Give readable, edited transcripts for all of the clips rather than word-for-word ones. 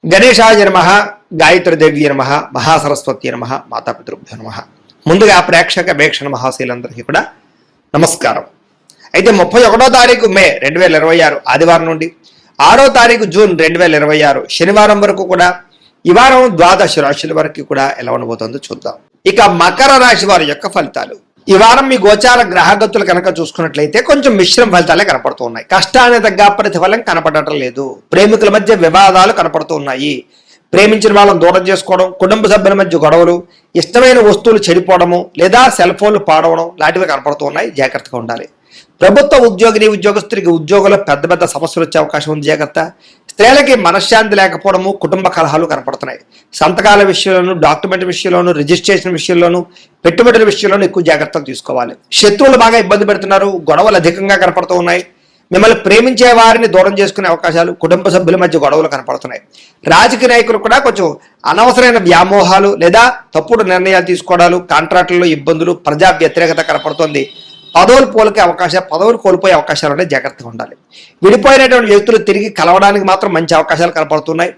గణేశాయ నమః, గాయత్రీదేవి నమః, మహాసరస్వతి నమః, మాతాపితృభ్యో నమః. ముందుగా ప్రేక్షక వీక్షణ మహాశీలందరికీ కూడా నమస్కారం. అయితే 31వ తారీఖు మే 2026 ఆదివారం నుండి 6వ తారీఖు జూన్ 2026 శనివారం వరకు కూడా ఈ వారం ద్వాదశ రాశుల వరకు కూడా ఎలా ఉండబోతుందో చూద్దాం. ఇక మకర రాశి వారి యొక్క ఫలితాలు. ఈ వారం మీ గోచార గ్రహగతులు కనుక చూసుకున్నట్లయితే కొంచెం మిశ్రమ ఫలితాలే కనపడుతూ ఉన్నాయి. కష్టానికి తగ్గ ప్రతిఫలం కనపడటం లేదు. ప్రేమికుల మధ్య వివాదాలు కనపడుతూ ఉన్నాయి. ప్రేమించిన వాళ్ళని దూరం చేసుకోవడం, కుటుంబ సభ్యుల మధ్య గొడవలు, ఇష్టమైన వస్తువులు చెడిపోవడము లేదా సెల్ ఫోన్లు పాడవడం లాంటివి కనపడుతూ ఉన్నాయి. జాగ్రత్తగా ఉండాలి. ప్రభుత్వ ఉద్యోగస్తుడికి ఉద్యోగంలో పెద్ద పెద్ద సమస్యలు వచ్చే అవకాశం ఉంది. జాగ్రత్త. స్త్రీలకి మనశ్శాంతి లేకపోవడము, కుటుంబ కలహాలు కనపడుతున్నాయి. సంతకాల విషయంలోనూ, డాక్యుమెంట్ విషయంలోనూ, రిజిస్ట్రేషన్ విషయంలోనూ, పెట్టుబడుల విషయంలోనూ ఎక్కువ జాగ్రత్తలు తీసుకోవాలి. శత్రువులు బాగా ఇబ్బంది పెడుతున్నారు. గొడవలు అధికంగా కనపడుతూ ఉన్నాయి. మిమ్మల్ని ప్రేమించే వారిని దూరం చేసుకునే అవకాశాలు, కుటుంబ సభ్యుల మధ్య గొడవలు కనపడుతున్నాయి. రాజకీయ నాయకులు కూడా కొంచెం అనవసరమైన వ్యామోహాలు లేదా తప్పుడు నిర్ణయాలు తీసుకోవడాలు, కాంట్రాక్టుల్లో ఇబ్బందులు, ప్రజా వ్యతిరేకత కనపడుతోంది. పదవులు కోల్పోయే అవకాశాలు ఉన్నాయి. జాగ్రత్తగా ఉండాలి. విడిపోయినటువంటి వ్యక్తులు తిరిగి కలవడానికి మాత్రం మంచి అవకాశాలు కనపడుతున్నాయి.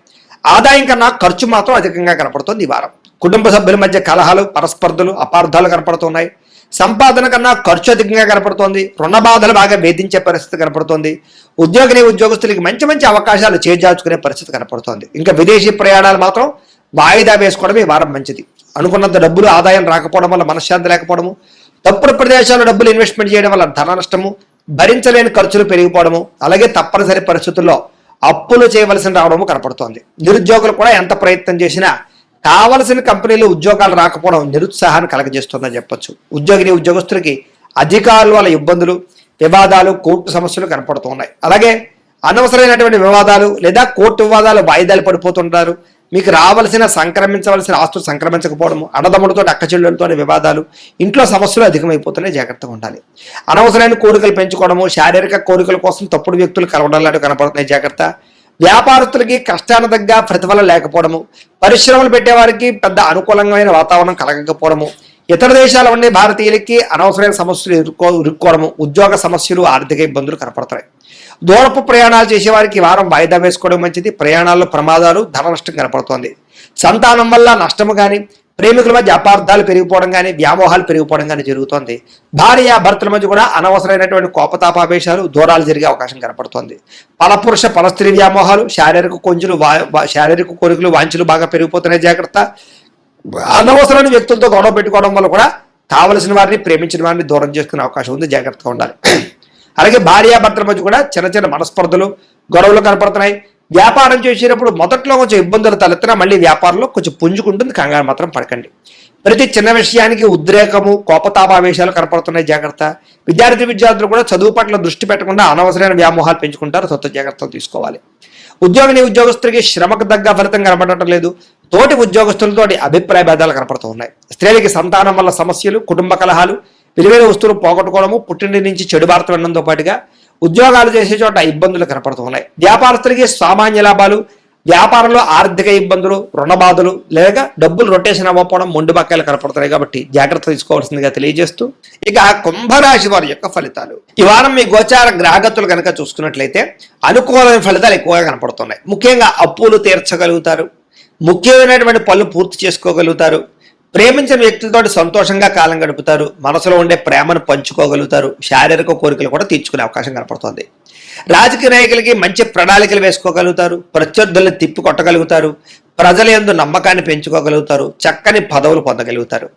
ఆదాయం కన్నా ఖర్చు మాత్రం అధికంగా కనపడుతుంది ఈ వారం. కుటుంబ సభ్యుల మధ్య కలహాలు, పరస్పర్ధలు, అపార్థాలు కనపడుతున్నాయి. సంపాదన కన్నా ఖర్చు అధికంగా కనపడుతోంది. రుణ బాధలు బాగా వేధించే పరిస్థితి కనపడుతోంది. ఉద్యోగస్తులకి మంచి మంచి అవకాశాలు చేజార్చుకునే పరిస్థితి కనపడుతోంది. ఇంకా విదేశీ ప్రయాణాలు మాత్రం వాయిదా వేసుకోవడం ఈ వారం మంచిది. అనుకున్నంత డబ్బులు ఆదాయం రాకపోవడం వల్ల మనశ్శాంతి లేకపోవడము, తప్పుడు ప్రదేశాల్లో డబ్బులు ఇన్వెస్ట్మెంట్ చేయడం వల్ల ధన నష్టము, భరించలేని ఖర్చులు పెరిగిపోవడము, అలాగే తప్పనిసరి పరిస్థితుల్లో అప్పులు చేయవలసి రావడము కనపడుతోంది. నిరుద్యోగులు కూడా ఎంత ప్రయత్నం చేసినా కావలసిన కంపెనీలు ఉద్యోగాలు రాకపోవడం నిరుత్సాహాన్ని కలగజేస్తుందని చెప్పొచ్చు. ఉద్యోగస్తులకి అధికారుల వల్ల ఇబ్బందులు, వివాదాలు, కోర్టు సమస్యలు కనపడుతున్నాయి. అలాగే అనవసరమైనటువంటి వివాదాలు లేదా కోర్టు వివాదాలు వాయిదాలు పడిపోతుంటారు. మీకు సంక్రమించవలసిన ఆస్తులు సంక్రమించకపోవడము, అన్నదమ్ములతో అక్కచెల్లెలతో వివాదాలు, ఇంట్లో సమస్యలు అధికమైపోతున్నాయి. జాగ్రత్తగా ఉండాలి. అనవసరమైన కోరికలు పెంచుకోవడము, శారీరక కోరికల కోసం తప్పుడు వ్యక్తులు కలవడం లాంటివి కనపడుతున్నాయి. జాగ్రత్త. వ్యాపారస్తులకి కష్టానికి తగ్గ ప్రతిఫలం లేకపోవడము, పరిశ్రమలు పెట్టేవారికి పెద్ద అనుకూలమైన వాతావరణం కలగకపోవడము, ఇతర దేశాల ఉండే భారతీయులకి అనవసరమైన సమస్యలు ఇరుక్కోవడము, ఉద్యోగ సమస్యలు, ఆర్థిక ఇబ్బందులు కనపడుతున్నాయి. దూరపు ప్రయాణాలు చేసేవారికి వారం వాయిదా వేసుకోవడం మంచిది. ప్రయాణాల్లో ప్రమాదాలు, ధన నష్టం కనపడుతోంది. సంతానం వల్ల నష్టము కానీ, ప్రేమికుల మధ్య అపార్థాలు పెరిగిపోవడం కానీ, వ్యామోహాలు పెరిగిపోవడం కానీ జరుగుతోంది. భార్య భర్తల మధ్య కూడా అనవసరమైనటువంటి కోపతాపావేశాలు, దూరాలు జరిగే అవకాశం కనపడుతోంది. పరపురుష పరస్త్రీ వ్యామోహాలు, శారీరక కోరికలు, వాంఛలు బాగా పెరిగిపోతున్నాయి. జాగ్రత్త. అనవసరమైన వ్యక్తులతో గొడవ పెట్టుకోవడం వల్ల కూడా కావలసిన వారిని, ప్రేమించిన వారిని దూరం చేసుకునే అవకాశం ఉంది. జాగ్రత్తగా ఉండాలి. అలాగే భార్యాభర్తల మధ్య కూడా చిన్న చిన్న మనస్పర్ధలు, గొడవలు కనపడుతున్నాయి. వ్యాపారం చేసేటప్పుడు మొదట్లో కొంచెం ఇబ్బందులు తలెత్తినా మళ్ళీ వ్యాపారంలో కొంచెం పుంజుకుంటుంది. కంగారు మాత్రం పడకండి. ప్రతి చిన్న విషయానికి ఉద్రేకము, కోపతాపావేశాలు కనపడుతున్నాయి. జాగ్రత్త. విద్యార్థులు కూడా చదువు పట్ల దృష్టి పెట్టకుండా అనవసరమైన వ్యామోహాలు పెంచుకుంటారు. జాగ్రత్తలు తీసుకోవాలి. ఉద్యోగస్తులకి శ్రమకు తగ్గ ఫలితం కనపడటం లేదు. తోటి ఉద్యోగస్తులతో అభిప్రాయ భేదాలు కనపడుతూ ఉన్నాయి. స్త్రీలకి సంతానం వల్ల సమస్యలు, కుటుంబ కలహాలు, విలువైన వస్తువులు పోగొట్టుకోవడము, పుట్టింటి నుంచి చెడు వార్త వినడంతో పాటుగా ఉద్యోగాలు చేసే చోట ఇబ్బందులు కనపడుతూ ఉన్నాయి. వ్యాపారస్తులకి సామాన్య లాభాలు, వ్యాపారంలో ఆర్థిక ఇబ్బందులు, రుణ బాధలు, లేక డబ్బులు రొటేషన్ అవ్వకపోవడం, మొండి బకాయిలు కనపడుతున్నాయి. కాబట్టి జాగ్రత్త తీసుకోవాల్సిందిగా తెలియజేస్తూ ఇక కుంభరాశి వారి యొక్క ఫలితాలు. ఈ వారం మీ గోచార గ్రహగతులు కనుక చూసుకున్నట్లయితే అనుకూలమైన ఫలితాలు ఎక్కువగా కనపడుతున్నాయి. ముఖ్యంగా అప్పులు తీర్చగలుగుతారు. ముఖ్యమైనటువంటి పనులు పూర్తి చేసుకోగలుగుతారు. ప్రేమించిన వ్యక్తులతో సంతోషంగా కాలం గడుపుతారు. మనసులో ఉండే ప్రేమను పంచుకోగలుగుతారు. శారీరక కోరికలు కూడా తీర్చుకునే అవకాశం కనపడుతుంది. రాజకీయ నాయకులకి మంచి ప్రణాళికలు వేసుకోగలుగుతారు. ప్రత్యర్థులను తిప్పి కొట్టగలుగుతారు. ప్రజల యందు నమ్మకాన్ని పెంచుకోగలుగుతారు. చక్కని పదవులు పొందగలుగుతారు.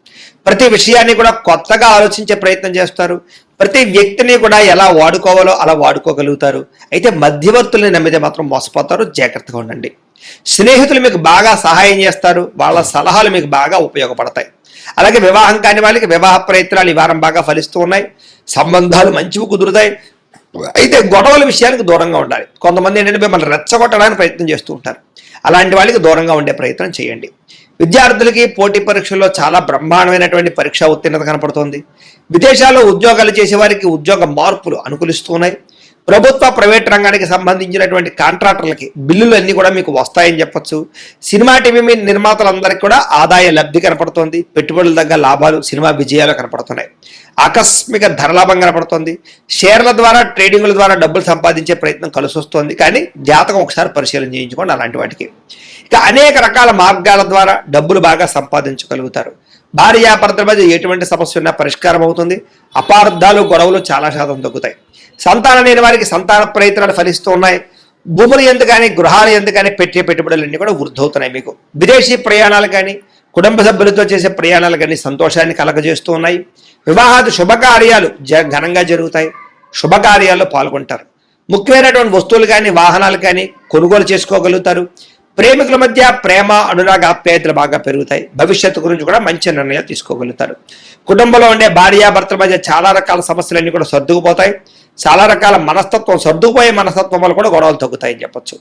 ప్రతి విషయాన్ని కూడా కొత్తగా ఆలోచించే ప్రయత్నం చేస్తారు. ప్రతి వ్యక్తిని కూడా ఎలా వాడుకోవాలో అలా వాడుకోగలుగుతారు. అయితే మధ్యవర్తుల్ని నమ్మితే మాత్రం మోసపోతారు. జాగ్రత్తగా ఉండండి. స్నేహితులు మీకు బాగా సహాయం చేస్తారు. వాళ్ళ సలహాలు మీకు బాగా ఉపయోగపడతాయి. అలాగే వివాహం కాని వాళ్ళకి వివాహ ప్రయత్నాలు ఈ వారం బాగా ఫలిస్తూ ఉన్నాయి. సంబంధాలు మంచివి కుదురుతాయి. అయితే గొడవల విషయానికి దూరంగా ఉండాలి. కొంతమంది ఏంటంటే మిమ్మల్ని రెచ్చగొట్టడానికి ప్రయత్నం చేస్తూ ఉంటారు. అలాంటి వాళ్ళకి దూరంగా ఉండే ప్రయత్నం చేయండి. విద్యార్థులకి పోటీ పరీక్షల్లో చాలా బ్రహ్మాండమైనటువంటి పరీక్షా ఉత్తీర్ణత కనపడుతోంది. విదేశాల్లో ఉద్యోగాలు చేసే వారికి ఉద్యోగ మార్పులు అనుకూలిస్తున్నాయి. ప్రభుత్వ ప్రైవేట్ రంగానికి సంబంధించినటువంటి కాంట్రాక్టర్లకి బిల్లులు అన్నీ కూడా మీకు వస్తాయని చెప్పొచ్చు. సినిమా టీవీ నిర్మాతలందరికీ కూడా ఆదాయ లబ్ధి కనపడుతోంది. పెట్టుబడుల దగ్గర లాభాలు, సినిమా విజయాలు కనపడుతున్నాయి. ఆకస్మిక ధరలాభం కనపడుతోంది. షేర్ల ద్వారా, ట్రేడింగ్ల ద్వారా డబ్బులు సంపాదించే ప్రయత్నం కలిసి వస్తుంది. కానీ జాతకం ఒకసారి పరిశీలన చేయించుకోండి అలాంటి వాటికి. ఇక అనేక రకాల మార్గాల ద్వారా డబ్బులు బాగా సంపాదించగలుగుతారు. భార్యాభర్తల మధ్య ఎటువంటి సమస్య ఉన్నా పరిష్కారం అవుతుంది. అపార్థాలు, గొడవలు చాలా శాతం తగ్గుతాయి. సంతానం లేని వారికి సంతాన ప్రయత్నాలు ఫలిస్తూ ఉన్నాయి. భూములు ఎందుకని, గృహాలు ఎందుకని పెట్టే పెట్టుబడులన్నీ కూడా వృద్ధవుతున్నాయి. మీకు విదేశీ ప్రయాణాలు కానీ, కుటుంబ సభ్యులతో చేసే ప్రయాణాలు కానీ సంతోషాన్ని కలగజేస్తూ ఉన్నాయి. వివాహాది శుభకార్యాలు ఘనంగా జరుగుతాయి. శుభకార్యాల్లో పాల్గొంటారు. ముఖ్యమైనటువంటి వస్తువులు కానీ, వాహనాలు కానీ కొనుగోలు చేసుకోగలుగుతారు. ప్రేమికుల మధ్య ప్రేమ, అనురాగ, ఆప్యాయతలు బాగా పెరుగుతాయి. భవిష్యత్తు గురించి కూడా మంచి నిర్ణయాలు తీసుకోగలుగుతారు. కుటుంబంలో ఉండే భార్యాభర్తల మధ్య చాలా రకాల సమస్యలన్నీ కూడా సర్దుకుపోతాయి. చాలా రకాల మనస్తత్వం, సర్దుకుపోయే మనస్తత్వం వల్ల కూడా గొడవలు తగ్గుతాయని చెప్పొచ్చు.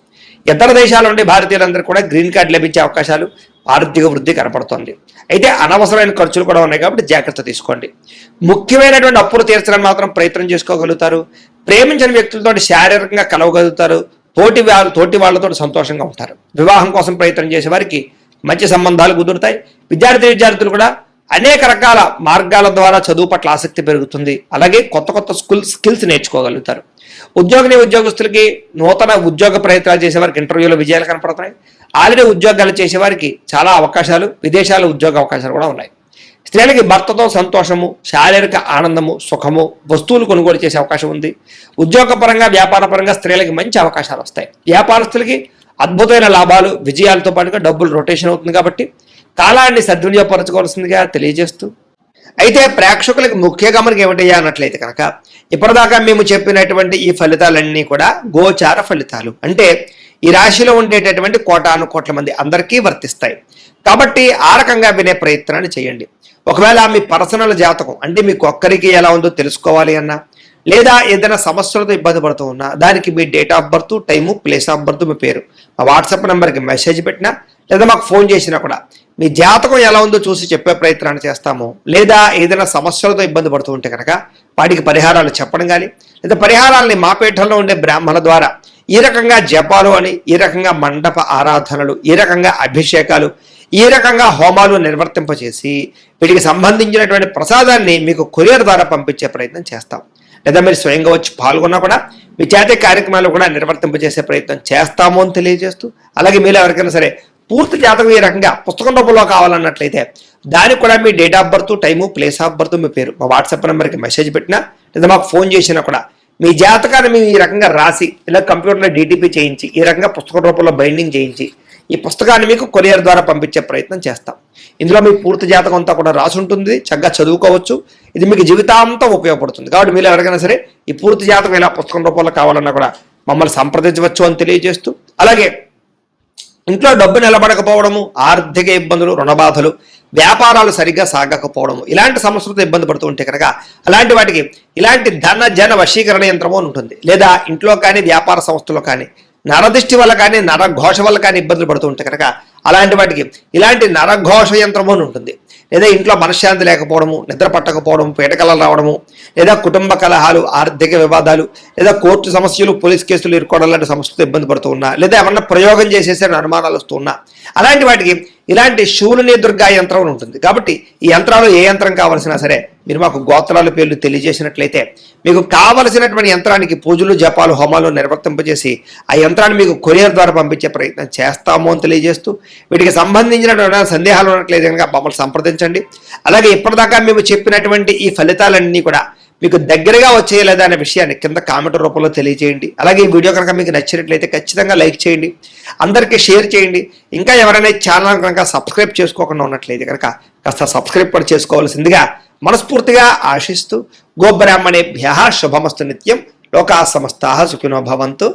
ఇతర దేశాల నుండి భారతీయులందరూ కూడా గ్రీన్ కార్డు లభించే అవకాశాలు, ఆర్థిక వృద్ధి కనపడుతోంది. అయితే అనవసరమైన ఖర్చులు కూడా ఉన్నాయి కాబట్టి జాగ్రత్త తీసుకోండి. ముఖ్యమైనటువంటి అప్పులు తీర్చడానికి మాత్రం ప్రయత్నం చేసుకోగలుగుతారు. ప్రేమించిన వ్యక్తులతో శారీరకంగా కలవగలుగుతారు. తోటి వాళ్ళతో సంతోషంగా ఉంటారు. వివాహం కోసం ప్రయత్నం చేసే వారికి మంచి సంబంధాలు కుదురుతాయి. విద్యార్థులు కూడా అనేక రకాల మార్గాల ద్వారా చదువు పట్ల ఆసక్తి పెరుగుతుంది. అలాగే కొత్త కొత్త స్కిల్స్ నేర్చుకోగలుగుతారు. ఉద్యోగస్తులకి నూతన ఉద్యోగ ప్రయత్నాలు చేసేవారికి ఇంటర్వ్యూలో విజయాలు కనపడుతున్నాయి. ఆల్రెడీ ఉద్యోగాలు చేసేవారికి చాలా అవకాశాలు, విదేశాల ఉద్యోగ అవకాశాలు కూడా ఉన్నాయి. స్త్రీలకి భర్తతో సంతోషము, శారీరక ఆనందము, సుఖము, వస్తువులు కొనుగోలు చేసే అవకాశం ఉంది. ఉద్యోగపరంగా, వ్యాపారపరంగా స్త్రీలకి మంచి అవకాశాలు వస్తాయి. వ్యాపారస్తులకి అద్భుతమైన లాభాలు, విజయాలతో పాటుగా డబ్బులు రొటేషన్ అవుతుంది. కాబట్టి కాలాన్ని సద్వినియోగపరచుకోవాల్సిందిగా తెలియజేస్తూ, అయితే ప్రేక్షకులకు ముఖ్య గమనిక ఏమిటయ్యా అన్నట్లయితే కనుక, ఇప్పటిదాకా మేము చెప్పినటువంటి ఈ ఫలితాలన్నీ కూడా గోచార ఫలితాలు. అంటే ఈ రాశిలో ఉండేటటువంటి కోటాను కోట్ల మంది అందరికీ వర్తిస్తాయి. కాబట్టి ఆ రకంగా వినే ప్రయత్నాన్ని చేయండి. ఒకవేళ మీ పర్సనల్ జాతకం అంటే మీకు ఒక్కరికి ఎలా ఉందో తెలుసుకోవాలి అన్నా, లేదా ఏదైనా సమస్యలతో ఇబ్బంది పడుతూ ఉన్నా, దానికి మీ date of birth, time, place of birth, మీ పేరు మా వాట్సాప్ నెంబర్కి మెసేజ్ పెట్టినా, లేదా మాకు ఫోన్ చేసినా కూడా మీ జాతకం ఎలా ఉందో చూసి చెప్పే ప్రయత్నాన్ని చేస్తాము. లేదా ఏదైనా సమస్యలతో ఇబ్బంది పడుతూ ఉంటే కనుక వాటికి పరిహారాలు చెప్పడం కానీ, లేదా పరిహారాలని మా పీఠంలో ఉండే బ్రాహ్మణ ద్వారా ఈ రకంగా జపాలు అని, ఈ రకంగా మండప ఆరాధనలు, ఈ రకంగా అభిషేకాలు, ఈ రకంగా హోమాలు నిర్వర్తింపచేసి వీటికి సంబంధించినటువంటి ప్రసాదాన్ని మీకు కొరియర్ ద్వారా పంపించే ప్రయత్నం చేస్తాం. లేదా మీరు స్వయంగా వచ్చి పాల్గొన్నా కూడా మీ చేతి కార్యక్రమాలు కూడా నిర్వర్తింపజేసే ప్రయత్నం చేస్తాము అని తెలియజేస్తూ, అలాగే మీరు ఎవరికైనా సరే పూర్తి జాతకం ఈ రకంగా పుస్తకం రూపంలో కావాలన్నట్లయితే దానికి కూడా మీ date of birth, time, place of birth, మీ పేరు మా వాట్సాప్ నెంబర్కి మెసేజ్ పెట్టినా, లేదా మాకు ఫోన్ చేసినా కూడా మీ జాతకాన్ని మేము ఈ రకంగా రాసి, ఇలా కంప్యూటర్లో DTP చేయించి, ఈ రకంగా పుస్తక రూపంలో బైండింగ్ చేయించి ఈ పుస్తకాన్ని మీకు కొరియర్ ద్వారా పంపించే ప్రయత్నం చేస్తాం. ఇందులో మీ పూర్తి జాతకం అంతా కూడా రాసి ఉంటుంది. చక్కగా చదువుకోవచ్చు. ఇది మీకు జీవితాంతం ఉపయోగపడుతుంది. కాబట్టి మీరు ఎవరికైనా సరే ఈ పూర్తి జాతకం ఇలా పుస్తకం రూపంలో కావాలన్నా కూడా మమ్మల్ని సంప్రదించవచ్చు అని తెలియజేస్తూ, అలాగే ఇంట్లో డబ్బు నిలబడకపోవడము, ఆర్థిక ఇబ్బందులు, రుణబాధలు, వ్యాపారాలు సరిగ్గా సాగకపోవడము, ఇలాంటి సమస్యలతో ఇబ్బంది పడుతూ ఉంటే కనుక అలాంటి వాటికి ఇలాంటి ధన జన వశీకరణ యంత్రము అని ఉంటుంది. లేదా ఇంట్లో కానీ, వ్యాపార సంస్థలో కానీ నరదృష్టి వల్ల కానీ, నరఘోష వల్ల కానీ ఇబ్బందులు పడుతూ ఉంటే కనుక అలాంటి వాటికి ఇలాంటి నరఘోష యంత్రము అని ఉంటుంది. లేదా ఇంట్లో మనశ్శాంతి లేకపోవడము, నిద్ర పట్టకపోవడం, పీడకలలు రావడము, లేదా కుటుంబ కలహాలు, ఆర్థిక వివాదాలు, లేదా కోర్టు సమస్యలు, పోలీస్ కేసులు ఇరుకోవడం లాంటి సమస్యలతో ఇబ్బంది పడుతూ ఉన్నా, లేదా ఏమన్నా ప్రయోగం చేసేసే అనుమానాలు వస్తూ ఉన్నా, అలాంటి వాటికి ఇలాంటి శూలిని దుర్గా యంత్రం ఉంటుంది. కాబట్టి ఈ యంత్రాలు ఏ యంత్రం కావాల్సినా సరే మీరు మాకు గోత్రాల పేర్లు తెలియజేసినట్లయితే మీకు కావలసినటువంటి యంత్రానికి పూజలు, జపాలు, హోమాలు నిర్వర్తింపజేసి ఆ యంత్రాన్ని మీకు కొరియర్ ద్వారా పంపించే ప్రయత్నం చేస్తాము అని తెలియజేస్తూ, వీటికి సంబంధించినటువంటి సందేహాలు ఉన్నట్లయితే కనుక మమ్మల్ని సంప్రదించండి. అలాగే ఇప్పటిదాకా మేము చెప్పినటువంటి ఈ ఫలితాలన్నీ కూడా మీకు దగ్గరగా వచ్చేయలేదా అనే విషయాన్ని కింద కామెంట్ రూపంలో తెలియజేయండి. అలాగే ఈ వీడియో కనుక మీకు నచ్చినట్లయితే ఖచ్చితంగా లైక్ చేయండి, అందరికీ షేర్ చేయండి. ఇంకా ఎవరైనా ఛానల్ కనుక సబ్స్క్రైబ్ చేసుకోకుండా ఉన్నట్లయితే కనుక కాస్త సబ్స్క్రైబ్ కూడా చేసుకోవాల్సిందిగా మనస్ఫూర్తిగా ఆశిస్తూ, గోబ్రాహ్మణేభ్యః శుభమస్తు నిత్యం, లోకా సమస్తాః సుఖినో భవంతు.